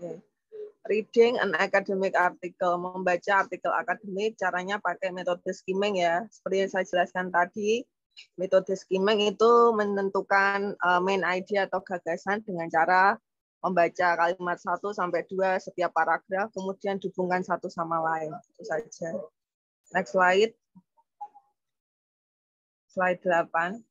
Okay. Reading an academic article, membaca artikel akademik, caranya pakai metode skimming ya. Seperti yang saya jelaskan tadi, metode skimming itu menentukan main idea atau gagasan dengan cara membaca kalimat 1 sampai 2 setiap paragraf, kemudian dihubungkan satu sama lain. Itu saja. Next slide. Slide 8.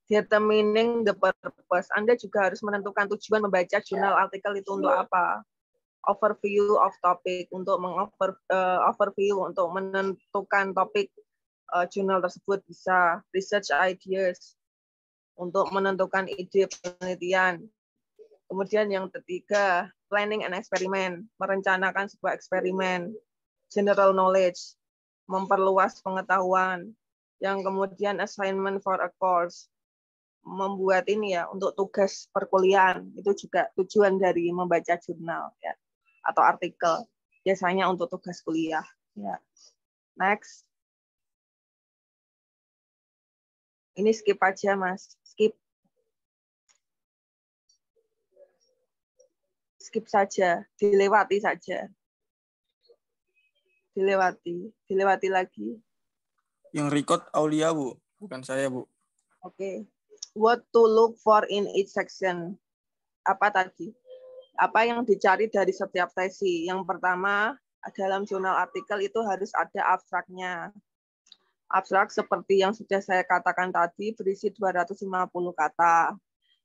Determining the purpose. Anda juga harus menentukan tujuan membaca jurnal artikel itu untuk apa. Overview of topic, untuk overview untuk menentukan topik jurnal tersebut bisa. Research ideas, untuk menentukan ide penelitian. Kemudian yang ketiga, planning and experiment, merencanakan sebuah eksperimen. General knowledge, memperluas pengetahuan. Yang kemudian assignment for a course, membuat ini ya untuk tugas perkuliahan, itu juga tujuan dari membaca jurnal ya atau artikel, biasanya untuk tugas kuliah ya. Next. Ini skip aja Mas, skip saja, dilewati saja. Dilewati lagi. Yang record Aulia, Bu, bukan saya, Bu. Oke. What to look for in each section. Apa tadi? Apa yang dicari dari setiap sesi? Yang pertama, dalam jurnal artikel itu harus ada abstraknya. Abstrak seperti yang sudah saya katakan tadi berisi 250 kata.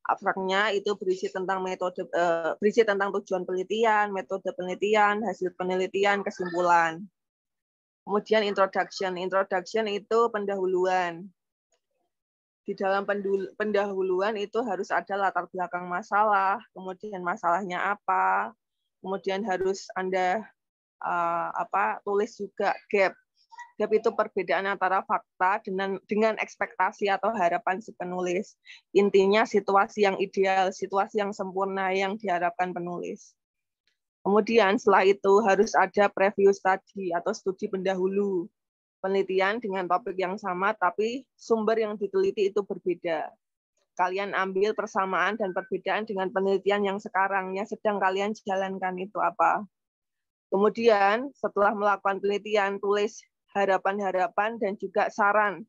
Abstraknya itu berisi tentang berisi tentang tujuan penelitian, metode penelitian, hasil penelitian, kesimpulan. Kemudian introduction. Introduction itu pendahuluan. Di dalam pendahuluan itu harus ada latar belakang masalah, kemudian masalahnya apa, kemudian harus Anda tulis juga gap. Gap itu perbedaan antara fakta dengan ekspektasi atau harapan si penulis. Intinya situasi yang ideal, situasi yang sempurna yang diharapkan penulis. Kemudian setelah itu harus ada preview study atau studi pendahulu. Penelitian dengan topik yang sama, tapi sumber yang diteliti itu berbeda. Kalian ambil persamaan dan perbedaan dengan penelitian yang sekarang, yang sedang kalian jalankan itu apa. Kemudian setelah melakukan penelitian, tulis harapan-harapan dan juga saran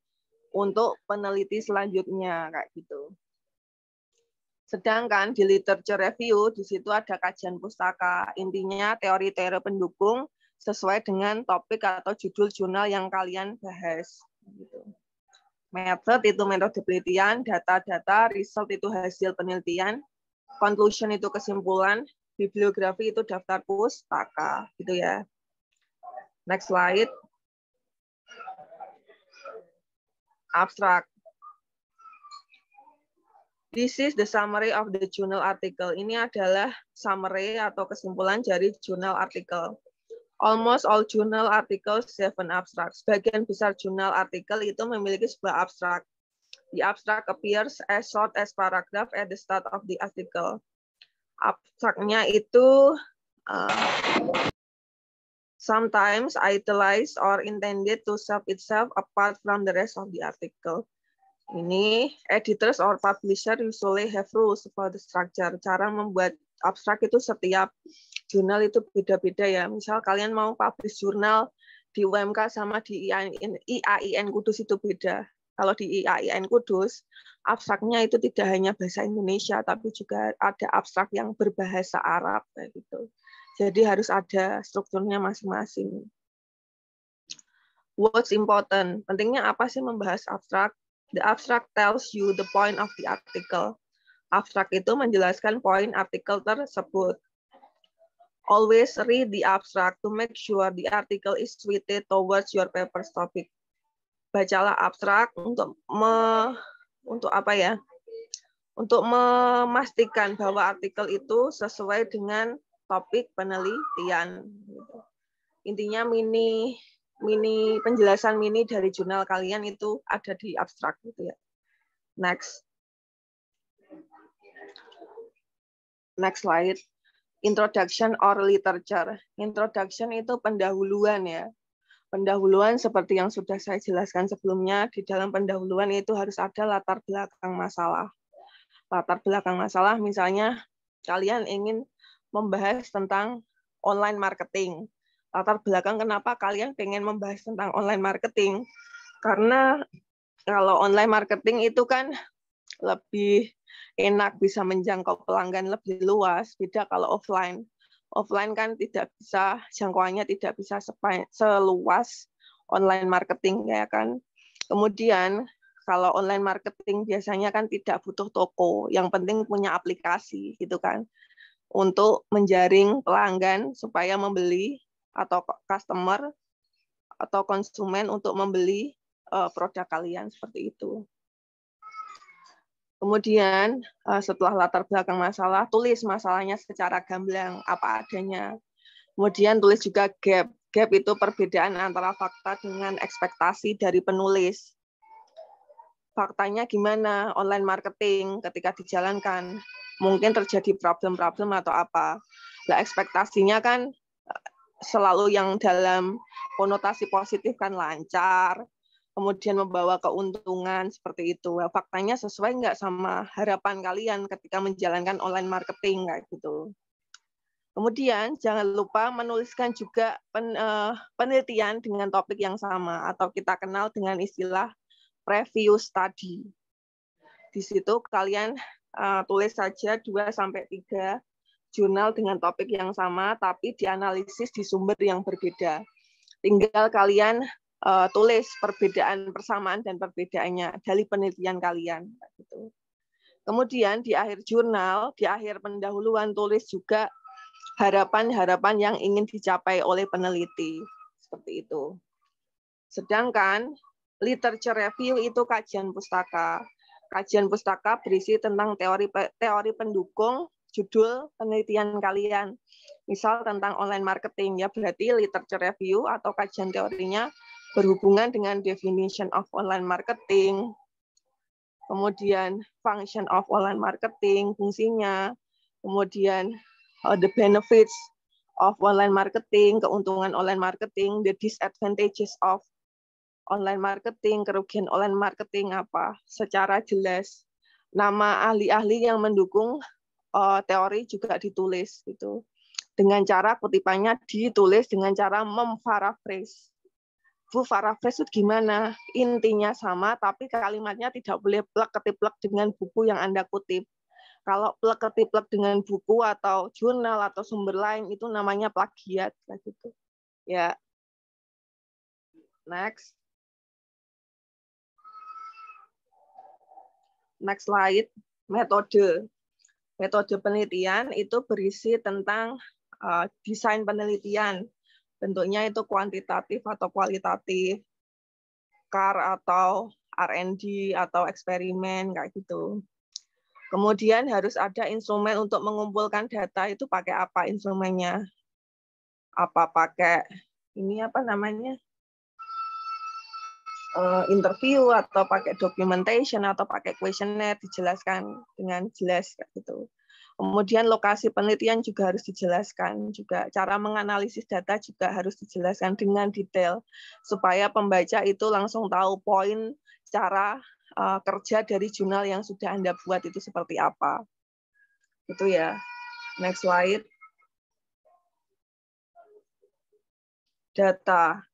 untuk peneliti selanjutnya, kayak gitu. Sedangkan di literature review, di situ ada kajian pustaka. Intinya teori-teori pendukung sesuai dengan topik atau judul jurnal yang kalian bahas. Method itu metode penelitian, data-data, result itu hasil penelitian, conclusion itu kesimpulan, bibliografi itu daftar pustaka, gitu ya. Next slide. Abstract. This is the summary of the journal article. Ini adalah summary atau kesimpulan dari jurnal artikel. Almost all journal articles have an abstract. Sebagian besar jurnal artikel itu memiliki sebuah abstrak. The abstract appears as short as paragraph at the start of the article. Abstraknya itu sometimes italicized or intended to set itself apart from the rest of the article. Ini editors or publisher usually have rules for the structure. Cara membuat abstrak itu setiap jurnal itu beda-beda ya. Misal kalian mau publish jurnal di UMK sama di IAIN Kudus itu beda. Kalau di IAIN Kudus, abstraknya itu tidak hanya bahasa Indonesia, tapi juga ada abstrak yang berbahasa Arab kayak gitu. Jadi harus ada strukturnya masing-masing. What's important? Pentingnya apa sih membahas abstrak? The abstract tells you the point of the article. Abstrak itu menjelaskan poin artikel tersebut. Always read the abstract to make sure the article is suited towards your paper's topic. Bacalah abstrak untuk apa ya? Untuk memastikan bahwa artikel itu sesuai dengan topik penelitian. Intinya mini penjelasan mini dari jurnal kalian itu ada di abstrak gitu ya. Next slide. Introduction or literature. Introduction itu pendahuluan ya. Pendahuluan seperti yang sudah saya jelaskan sebelumnya, di dalam pendahuluan itu harus ada latar belakang masalah. latar belakang masalah, misalnya kalian ingin membahas tentang online marketing. Latar belakang kenapa kalian pengen membahas tentang online marketing? Karena kalau online marketing itu kan lebih enak, bisa menjangkau pelanggan lebih luas, beda kalau offline. Offline kan tidak bisa, jangkauannya tidak bisa seluas online marketing, ya kan. Kemudian kalau online marketing biasanya kan tidak butuh toko, yang penting punya aplikasi gitu kan, untuk menjaring pelanggan supaya membeli, atau customer atau konsumen untuk membeli produk kalian, seperti itu. Kemudian setelah latar belakang masalah, tulis masalahnya secara gamblang, apa adanya. Kemudian tulis juga gap. Gap itu perbedaan antara fakta dengan ekspektasi dari penulis. Faktanya gimana online marketing ketika dijalankan? Mungkin terjadi problem-problem atau apa. Nah, ekspektasinya kan selalu yang dalam konotasi positif kan lancar, kemudian membawa keuntungan seperti itu. Faktanya sesuai nggak sama harapan kalian ketika menjalankan online marketing kayak gitu. Kemudian jangan lupa menuliskan juga penelitian dengan topik yang sama atau kita kenal dengan istilah preview study. Di situ kalian tulis saja 2-3 jurnal dengan topik yang sama tapi dianalisis di sumber yang berbeda. Tinggal kalian tulis perbedaan, persamaan dan perbedaannya dari penelitian kalian. Gitu. Kemudian di akhir jurnal, di akhir pendahuluan tulis juga harapan-harapan yang ingin dicapai oleh peneliti. Seperti itu. Sedangkan literature review itu kajian pustaka. Kajian pustaka berisi tentang teori pendukung judul penelitian kalian. Misal tentang online marketing, ya berarti literature review atau kajian teorinya berhubungan dengan definition of online marketing, kemudian function of online marketing, fungsinya, kemudian the benefits of online marketing, keuntungan online marketing, the disadvantages of online marketing, kerugian online marketing apa, secara jelas. Nama ahli-ahli yang mendukung teori juga ditulis gitu. Dengan cara kutipannya ditulis dengan cara memparaphrase. Bu, paraphrase itu gimana? Intinya sama, tapi kalimatnya tidak boleh plek-ketiplek dengan buku yang Anda kutip. Kalau plek-ketiplek dengan buku atau jurnal atau sumber lain itu namanya plagiat, gitu. Ya. Next. Next slide, metode. Metode penelitian itu berisi tentang desain penelitian. Bentuknya itu kuantitatif atau kualitatif, CAR atau R&D atau eksperimen, kayak gitu. Kemudian harus ada instrumen untuk mengumpulkan data, itu pakai apa instrumennya? Apa pakai ini apa namanya? Interview atau pakai documentation atau pakai questionnaire, dijelaskan dengan jelas kayak gitu. Kemudian lokasi penelitian juga harus dijelaskan juga. Cara menganalisis data juga harus dijelaskan dengan detail supaya pembaca itu langsung tahu poin cara kerja dari jurnal yang sudah Anda buat itu seperti apa. Itu ya. Next slide. Data.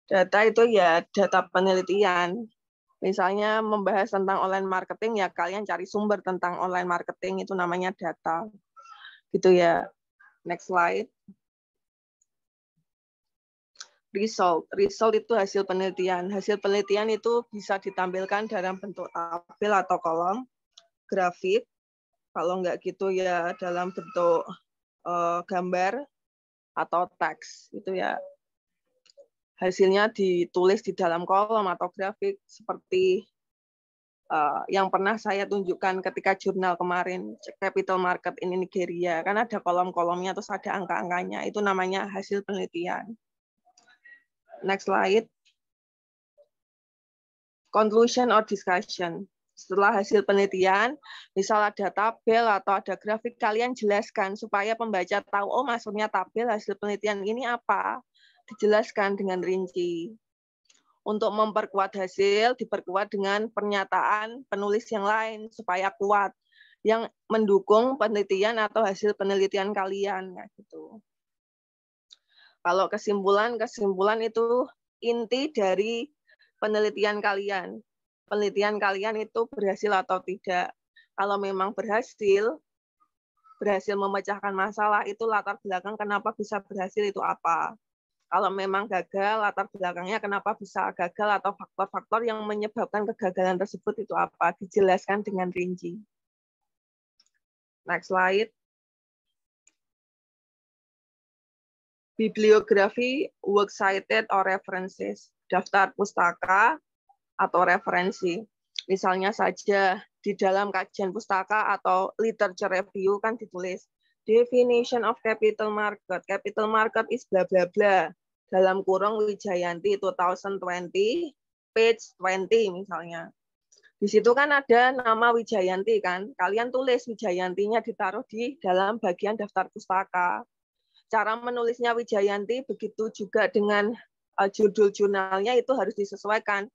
Data itu ya data penelitian. Misalnya membahas tentang online marketing, ya kalian cari sumber tentang online marketing, itu namanya data. Gitu ya. Next slide. Result. Result itu hasil penelitian. Hasil penelitian itu bisa ditampilkan dalam bentuk tabel atau kolom, grafik. Kalau enggak gitu ya dalam bentuk gambar atau teks. Itu ya. Hasilnya ditulis di dalam kolom atau grafik seperti yang pernah saya tunjukkan ketika jurnal kemarin, Capital Market in Nigeria. Kan ada kolom-kolomnya, terus ada angka-angkanya. Itu namanya hasil penelitian. Next slide. Conclusion or discussion. Setelah hasil penelitian, misal ada tabel atau ada grafik, kalian jelaskan supaya pembaca tahu, oh maksudnya tabel hasil penelitian ini apa. Dijelaskan dengan rinci. Untuk memperkuat hasil, diperkuat dengan pernyataan penulis yang lain supaya kuat, yang mendukung penelitian atau hasil penelitian kalian. Kayak gitu. Kalau kesimpulan itu inti dari penelitian kalian. Penelitian kalian itu berhasil atau tidak. Kalau memang berhasil memecahkan masalah, itu latar belakang kenapa bisa berhasil itu apa. Kalau memang gagal, latar belakangnya kenapa bisa gagal atau faktor-faktor yang menyebabkan kegagalan tersebut itu apa, dijelaskan dengan rinci. Next slide. Bibliografi, works cited or references, daftar pustaka atau referensi. Misalnya saja di dalam kajian pustaka atau literature review kan ditulis definition of capital market. Capital market is bla bla bla. Dalam kurung Wijayanti 2020 page 20 misalnya. Di situ kan ada nama Wijayanti kan. Kalian tulis Wijayantinya ditaruh di dalam bagian daftar pustaka. Cara menulisnya Wijayanti begitu juga dengan judul jurnalnya itu harus disesuaikan.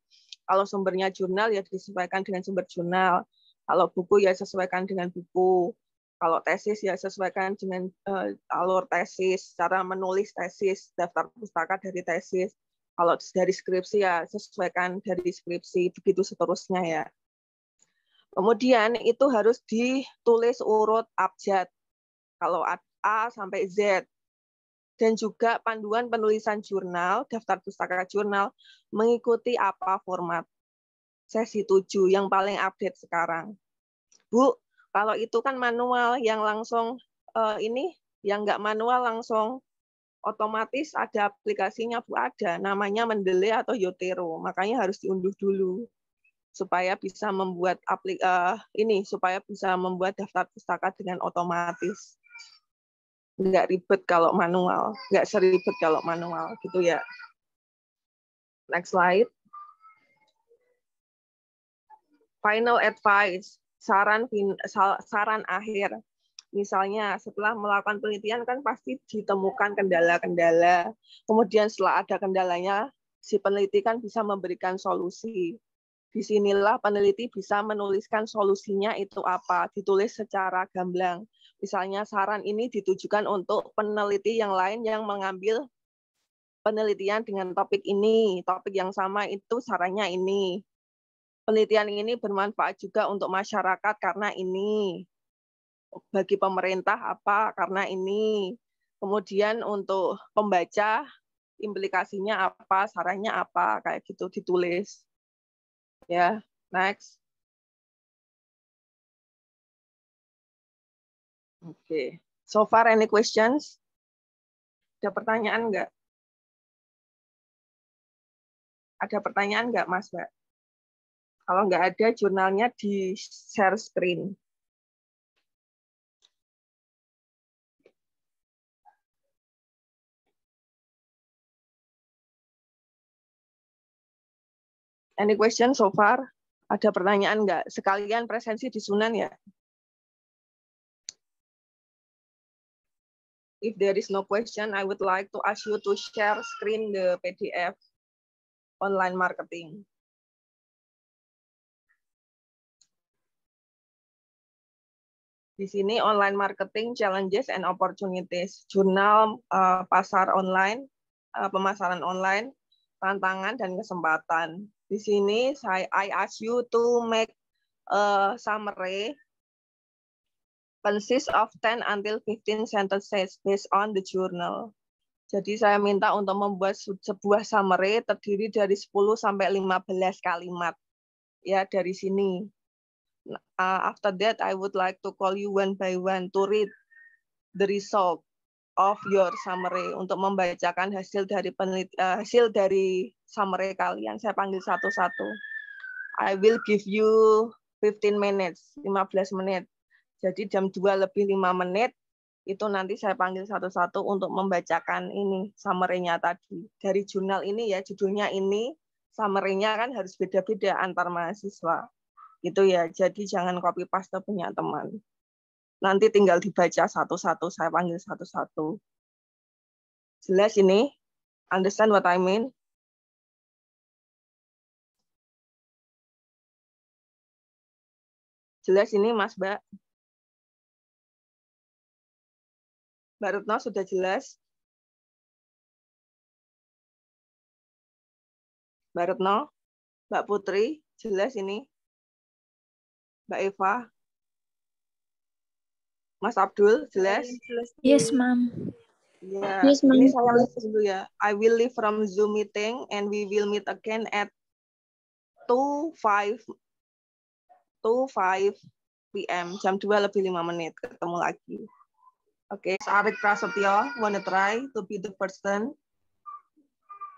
Kalau sumbernya jurnal ya disesuaikan dengan sumber jurnal. Kalau buku ya sesuaikan dengan buku. Kalau tesis ya sesuaikan dengan alur tesis, cara menulis tesis, daftar pustaka dari tesis. Kalau dari skripsi ya sesuaikan dari skripsi, begitu seterusnya ya. Kemudian itu harus ditulis urut abjad. Kalau A sampai Z. Dan juga panduan penulisan jurnal, daftar pustaka jurnal, mengikuti apa format. Sesi 7 yang paling update sekarang. Bu, kalau itu kan manual, yang langsung yang nggak manual langsung otomatis ada aplikasinya, Bu, ada. Namanya Mendeley atau Yotero. Makanya harus diunduh dulu supaya bisa membuat supaya bisa membuat daftar pustaka dengan otomatis. Nggak ribet kalau manual, nggak seribet kalau manual, gitu ya. Next slide. Final advice, saran akhir. Misalnya setelah melakukan penelitian kan pasti ditemukan kendala-kendala. Kemudian setelah ada kendalanya, si peneliti kan bisa memberikan solusi. Disinilah peneliti bisa menuliskan solusinya itu apa, ditulis secara gamblang. Misalnya saran ini ditujukan untuk peneliti yang lain yang mengambil penelitian dengan topik ini, topik yang sama itu sarannya ini. Penelitian ini bermanfaat juga untuk masyarakat karena ini. Bagi pemerintah apa? Karena ini. Kemudian untuk pembaca implikasinya apa, sarannya apa, kayak gitu ditulis. Ya, next. Oke. So far any questions? Ada pertanyaan nggak? Ada pertanyaan nggak, Mas, Mbak? Kalau nggak ada, jurnalnya di share screen. Any question so far? Ada pertanyaan nggak? Sekalian presensi di Sunan ya? If there is no question, I would like to ask you to share screen the PDF online marketing. Di sini online marketing challenges and opportunities, jurnal pasar online, pemasaran online, tantangan dan kesempatan. Di sini I ask you to make a summary consist of 10 until 15 sentences based on the journal. Jadi saya minta untuk membuat sebuah summary terdiri dari 10 sampai 15 kalimat. Ya, dari sini. After that, I would like to call you one by one to read the result of your summary, untuk membacakan hasil dari summary kalian. Saya panggil satu-satu. I will give you 15 minutes, 15 menit. Jadi jam 2 lebih 5 menit, itu nanti saya panggil satu-satu untuk membacakan ini, summary-nya tadi. Dari jurnal ini ya, judulnya ini, summary-nya kan harus beda-beda antar mahasiswa. Gitu ya, jadi jangan copy paste punya teman. Nanti tinggal dibaca satu-satu, saya panggil satu-satu. Jelas ini? Understand what I mean? Jelas ini Mas, Mbak? Mbak Retno sudah jelas? Mbak Retno? Mbak Putri, jelas ini? Mbak Eva? Mas Abdul, jelas? Yes, ma'am. Ya, Yes, ma'am. ini saya list dulu ya. I will leave from Zoom meeting and we will meet again at 2:05 PM. Jam 2 lebih 5 menit. Ketemu lagi. Oke, Mas Arik Prasetyo, wanna try to be the person?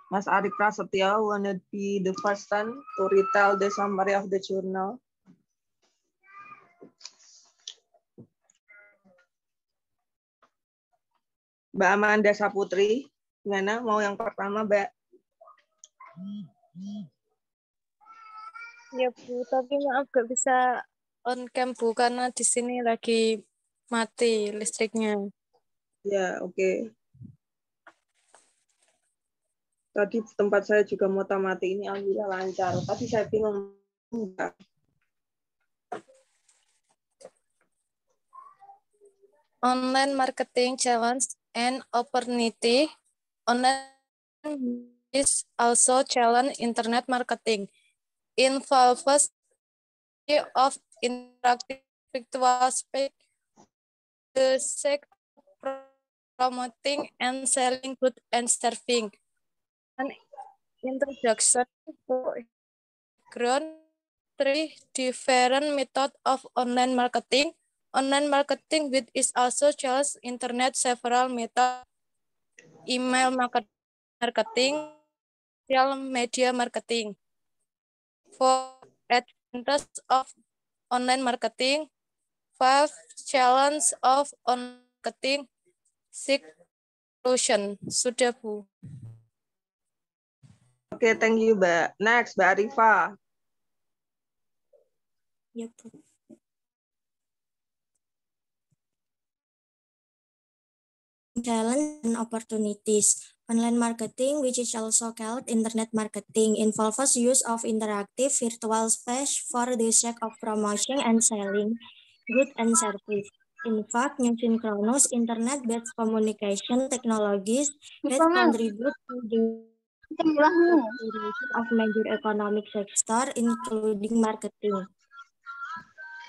Mas Arik Prasetyo, wanna be the person to retell the summary of the journal? Mbak Amanda Saputri, gimana? Mau yang pertama, Mbak? Ya Bu, tapi maaf gak bisa on cam Bu karena di sini lagi mati listriknya. Ya, oke. Tadi tempat saya juga mati ini alhamdulillah lancar. Tadi saya bingung. Online marketing challenge and opportunity. Online is also challenge internet marketing. Involves of interactive virtual space the sake of promoting and selling goods and serving. An introduction to ground 3 different methods of online marketing. Online marketing with is also challenge internet several methods. Email marketing, social media marketing. For advantages of online marketing, 5 challenge of online marketing, 6 solution. Sudah Bu. Oke, thank you, Mbak. Next, Mbak Arifa. Ya Bu. Challenge and opportunities. Online marketing, which is also called internet marketing, involves use of interactive virtual space for the sake of promotion and selling goods and service. In fact, new synchronous internet-based communication technologies have contributed to the acceleration of major economic sector, including marketing.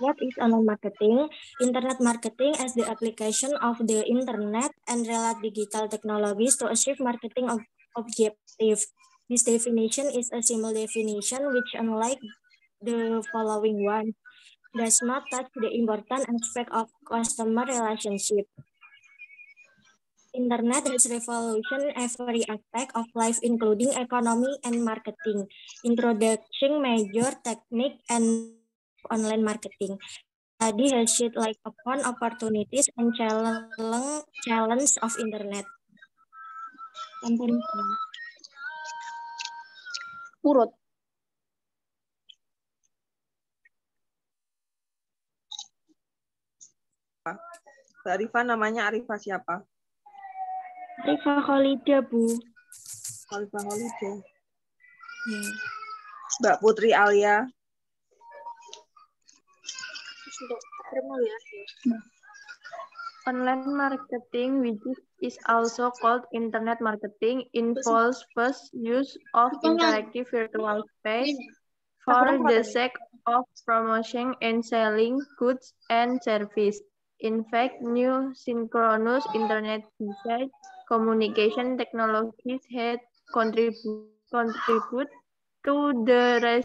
What is online marketing? Internet marketing is the application of the internet and related digital technologies to achieve marketing objective. This definition is a simple definition which, unlike the following one, does not touch the important aspect of customer relationship. Internet has revolutionized every aspect of life, including economy and marketing. Introducing major technique and online marketing. Study has shed light upon opportunities and challenge of internet. Urut. Mbak Arifa namanya Arifa siapa? Arifa Khalida, Bu. Arifa Khalida. Ya. Mbak Putri Alia. Online marketing, which is also called internet marketing, involves first use of interactive virtual space for the sake of promoting and selling goods and services. In fact, new synchronous internet-based communication technologies had contribute to the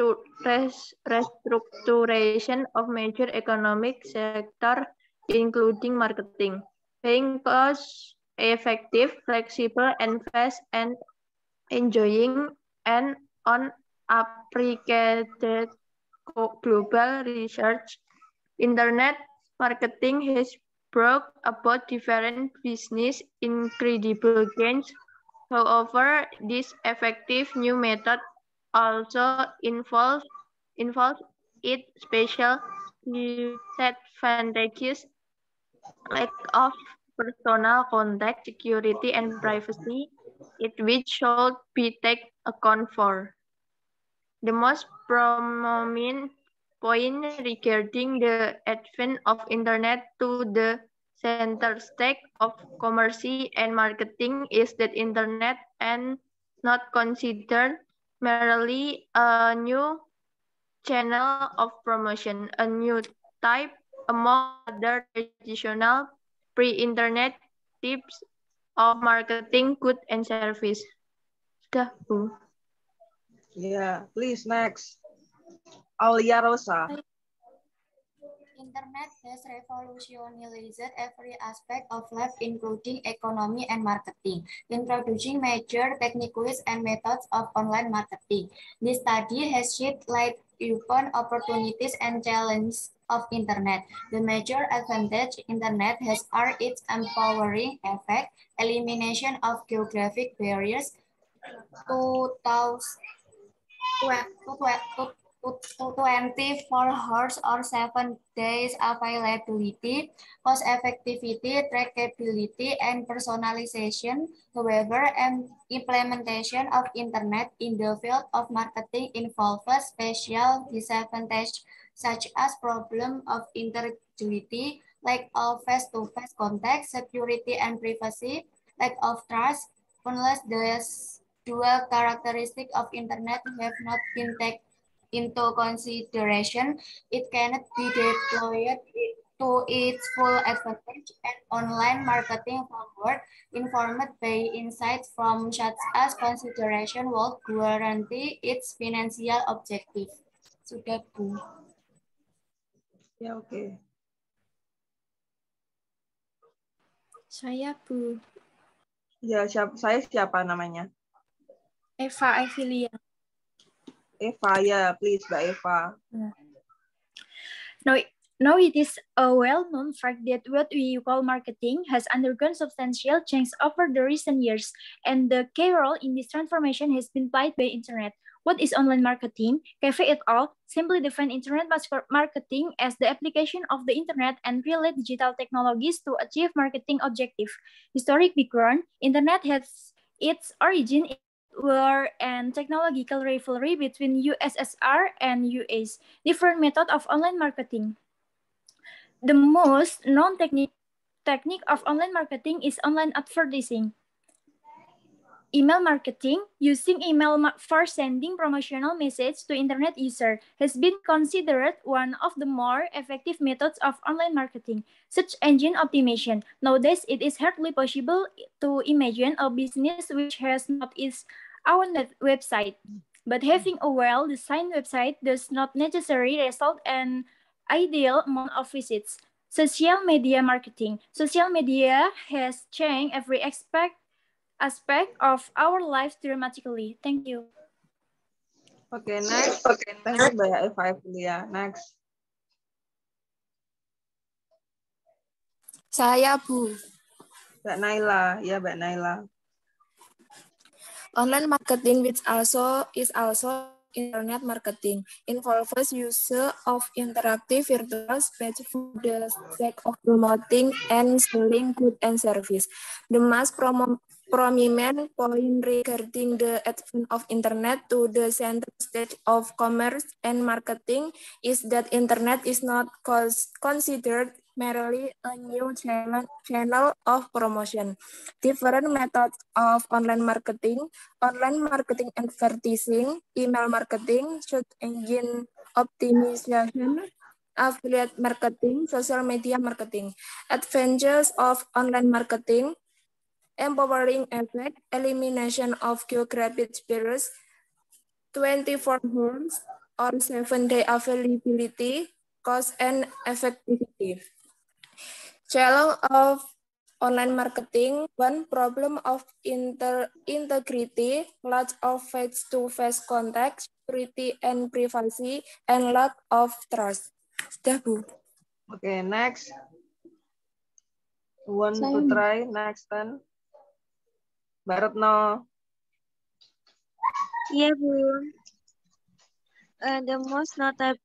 restructuration of major economic sector, including marketing, being cost-effective, flexible, and fast, and enjoying an unappreciated global research. Internet marketing has brought about different business incredible gains. However, this effective new method also involves its special disadvantages, lack of personal contact, security, and privacy, which should be taken account for. The most prominent point regarding the advent of Internet to the center stage of commerce and marketing is that Internet and not considered merely a new channel of promotion, a new type among other traditional pre-internet types of marketing goods and service. Sudah, Bu. Yeah, please next. Aulia Rosa. Internet has revolutionized every aspect of life, including economy and marketing, introducing major techniques and methods of online marketing. This study has shed light upon opportunities and challenges of Internet. The major advantage Internet has are its empowering effect, elimination of geographic barriers, 24 hours or 7 days availability, cost effectivity, trackability, and personalization. However, implementation of Internet in the field of marketing involves special disadvantages such as problem of integrity, lack of face-to-face contact, security and privacy, lack of trust, unless the dual characteristics of Internet have not been taken into consideration, it cannot be deployed to its full advantage, and online marketing forward informed by insights from such as consideration will guarantee its financial objective. Sudah, Bu. Ya, oke. Saya, Bu. Ya, saya siapa namanya? Eva Evilia. Eva, ya, please, Mbak Eva. Now it is a well-known fact that what we call marketing has undergone substantial change over the recent years, and the key role in this transformation has been played by Internet. What is online marketing? Cafe et al. Simply define Internet marketing as the application of the Internet and related digital technologies to achieve marketing objective. Historic background: Internet has its origin in war and technological rivalry between USSR and US. Different method of online marketing. The most known technique of online marketing is online advertising. Email marketing, using email for sending promotional messages to internet user, has been considered one of the more effective methods of online marketing. Search engine optimization. Nowadays, it is hardly possible to imagine a business which has not its own website. But having a well-designed website does not necessarily result in ideal amount of visits. Social media marketing. Social media has changed every aspect of our lives dramatically. Thank you. Oke, next. Thank you, Mbak Eva Evilia. Next. Saya, Bu. Mbak Naila. Ya, Mbak Naila. Online marketing which is also internet marketing involves use of interactive virtual space for the sake of promoting and selling goods and service. The most prominent point regarding the advent of internet to the center stage of commerce and marketing is that internet is not considered merely a new channel of promotion. Different methods of online marketing advertising, email marketing, search engine optimization, affiliate marketing, social media marketing. Advantages of online marketing: empowering effect, elimination of geographic barriers, 24 hours or 7-day availability, cost and effectivity. Challenge of online marketing: one, problem of integrity, lack of face-to-face contact, security and privacy, and lack of trust. Sudah, Bu. Oke, next. Want to try next one? Mbak Retno. Iya, Bu. The most notable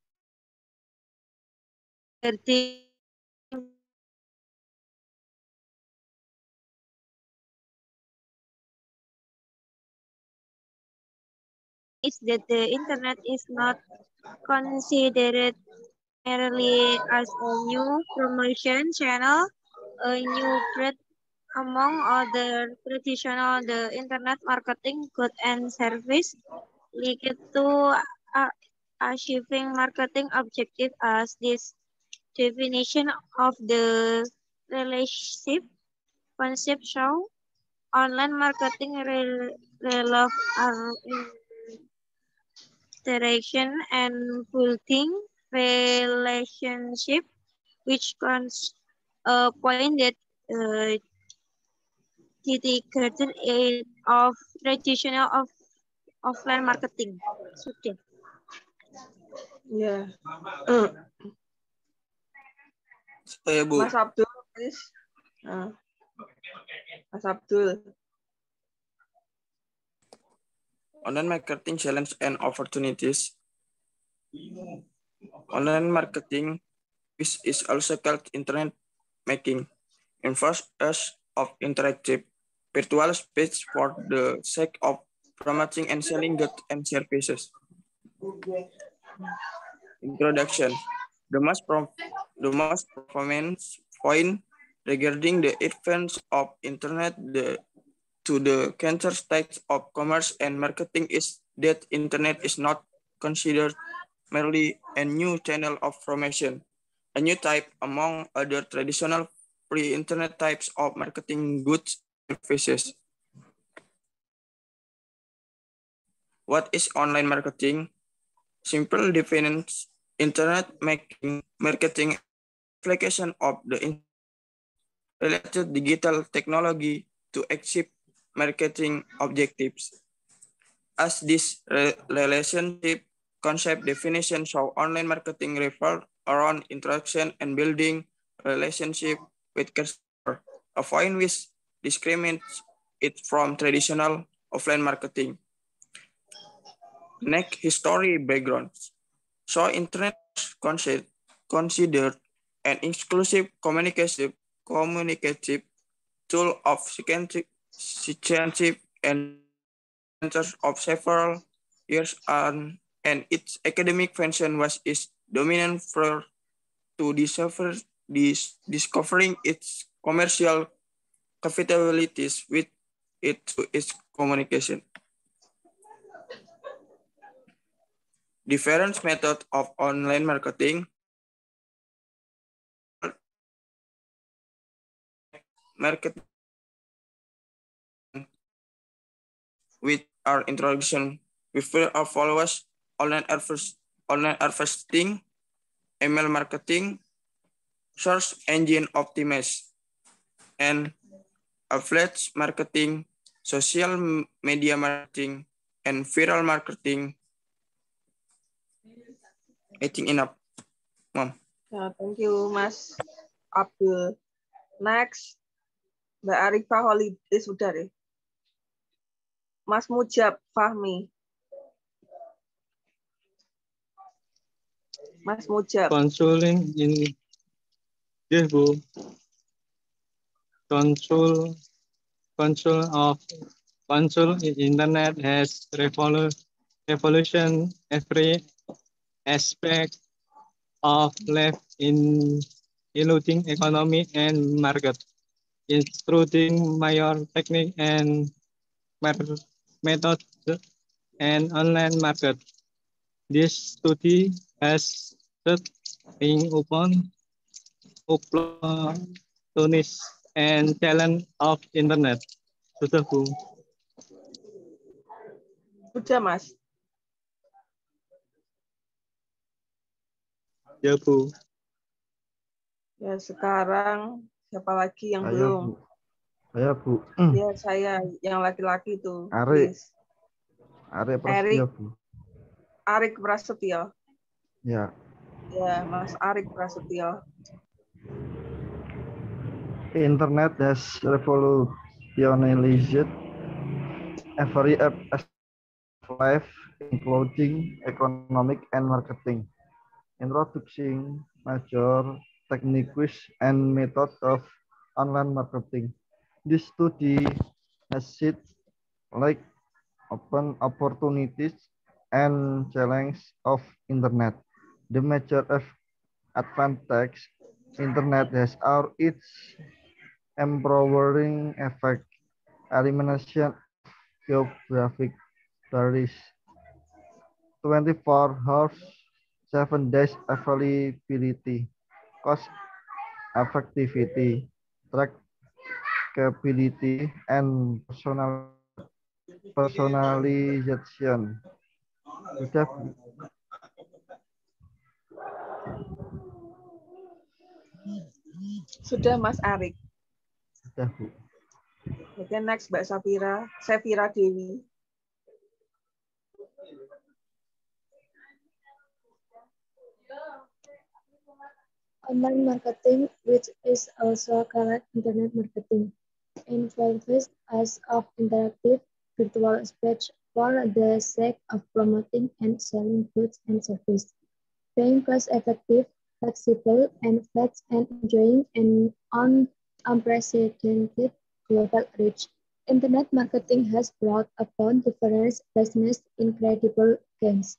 is that the internet is not considered merely as a new promotion channel, a new breed among other traditional the internet marketing goods and service linked to achieving marketing objective as this definition of the relationship concept show online marketing relove are interaction and building relationship which cons a point that dedicated it of traditional of offline marketing. Sudah. Ya. Saya, Bu. Mas Abdul, please. Nah. Mas Abdul. Online marketing challenge and opportunities. Online marketing, which is also called internet making, involves us of interactive virtual space for the sake of promoting and selling goods and services. Introduction. The most performance point regarding the advance of internet to the counter state of commerce and marketing is that internet is not considered merely a new channel of promotion, a new type among other traditional pre-internet types of marketing goods and services. What is online marketing? Simple definition: internet marketing application of the related digital technology to achieve marketing objectives. As this relationship concept definition show, online marketing revolves around interaction and building relationship with customer, a point which discriminates it from traditional offline marketing. Next, history backgrounds. So internet is considered an exclusive communicative tool of citizenship and of several years on, and its academic function was its dominant for to discovering its commercial capabilities with its communication. Different methods of online marketing. Marketing with our introduction, we will follow us online advertising, email marketing, search engine optimize, and affiliate marketing, social media marketing, and viral marketing. I think enough, Mom. Ya, thank you, Mas Abdul. Next, Mbak Arifah Holiday sudah deh. Mas Mujab Fahmi. Mas Mujab. Controlling in Bu. Control in internet has revolution every aspect of life including economy and market, including major technique and method and online market. This study has been open opportunities and talent of internet. Sudah, Bu. Sudah, Mas. Ya, Bu. Ya, sekarang siapa lagi yang belum? Bu. Saya, Bu. Ya, saya yang laki-laki itu. Arik. Arik Prasetyo, Bu. Arik Prasetyo. Ya. Ya, Mas Arik Prasetyo. Internet has revolutionized every aspect of life, including economic and marketing. Introducing major techniques and methods of online marketing. This study has seen like open opportunities and challenges of Internet. The major advantage Internet has are its empowering effect, elimination of geographic barriers, 24 hours, 7 days availability, cost effectivity, trackability, and personalization. Sudah, Bu? Sudah, Mas Arik. Sudah, Bu. Oke, next Mbak Safira Dewi. Online marketing, which is also called internet marketing, involves us of interactive virtual speech for the sake of promoting and selling goods and services, being cost-effective, flexible, and fast, and enjoying an unprecedented global reach. Internet marketing has brought upon different business incredible gains.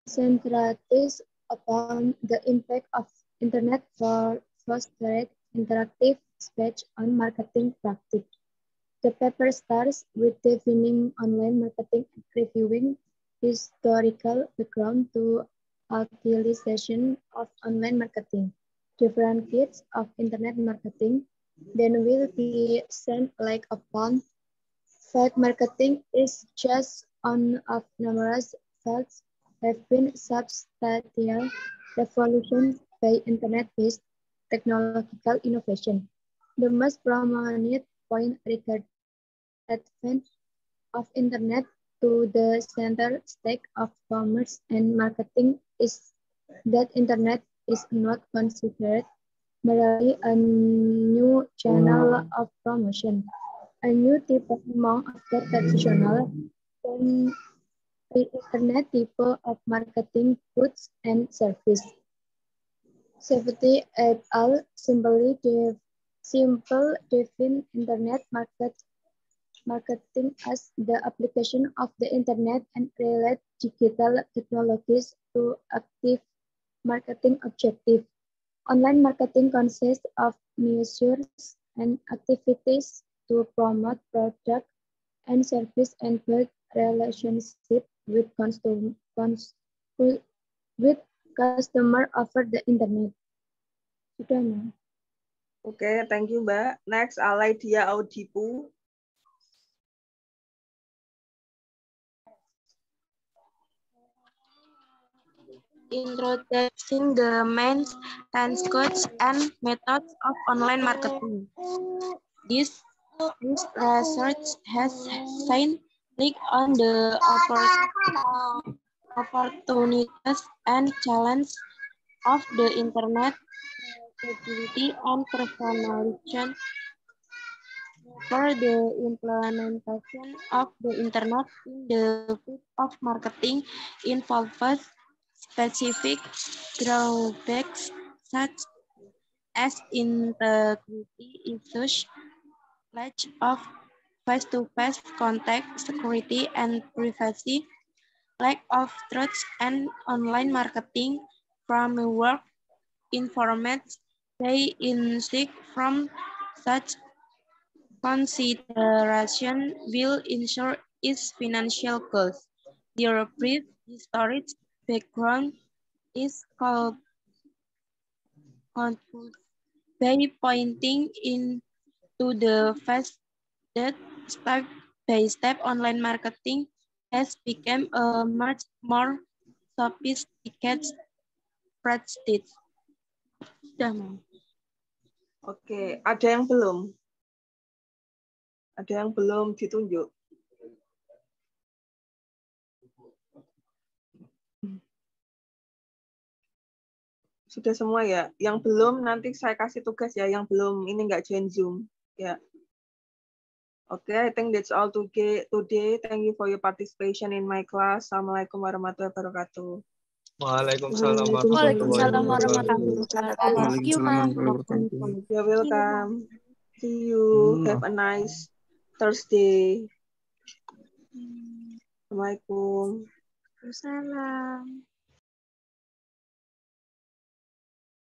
Centrates upon the impact of Internet for fostered interactive speech on marketing practice. The paper starts with defining online marketing and reviewing historical background to utilization of online marketing, differentiates of Internet marketing, then will be sent like upon. Fact marketing is just one of numerous fields have been substantial revolutions by internet-based technological innovation. The most prominent point regarding advent of internet to the center stage of commerce and marketing is that internet is not considered merely a new channel of promotion, a new type among the traditional internet type of marketing goods and service. Safety et al. Simple define internet marketing as the application of the internet and related digital technologies to active marketing objectives. Online marketing consists of measures and activities to promote product and service and build relationship with customer over the internet. Sudah, Mbak. Oke, thank you, Mbak. Next, Alaidia Audipu. Introducing the main concepts and methods of online marketing. This research has shined light on the opportunities and challenges of the internet, accessibility and personalization. For the implementation of the internet in the field of marketing involves specific drawbacks such as integrity issues, lack of face-to-face contact, security and privacy, lack of trust, and online marketing framework information they insight from such consideration will ensure its financial goals. Their brief historic background is called by pointing into the fact that step-by-step online marketing has become a much more sophisticated practice. Oke, ada yang belum? Ada yang belum ditunjuk? Sudah semua ya? Yang belum nanti saya kasih tugas ya, yang belum ini nggak join Zoom. Ya. Oke, I think that's all today. Thank you for your participation in my class. Assalamualaikum warahmatullahi wabarakatuh. Waalaikumsalam warahmatullahi wabarakatuh. Thank you, Ma'am. You're welcome. See you. Have a nice Thursday. Assalamualaikum. Salam.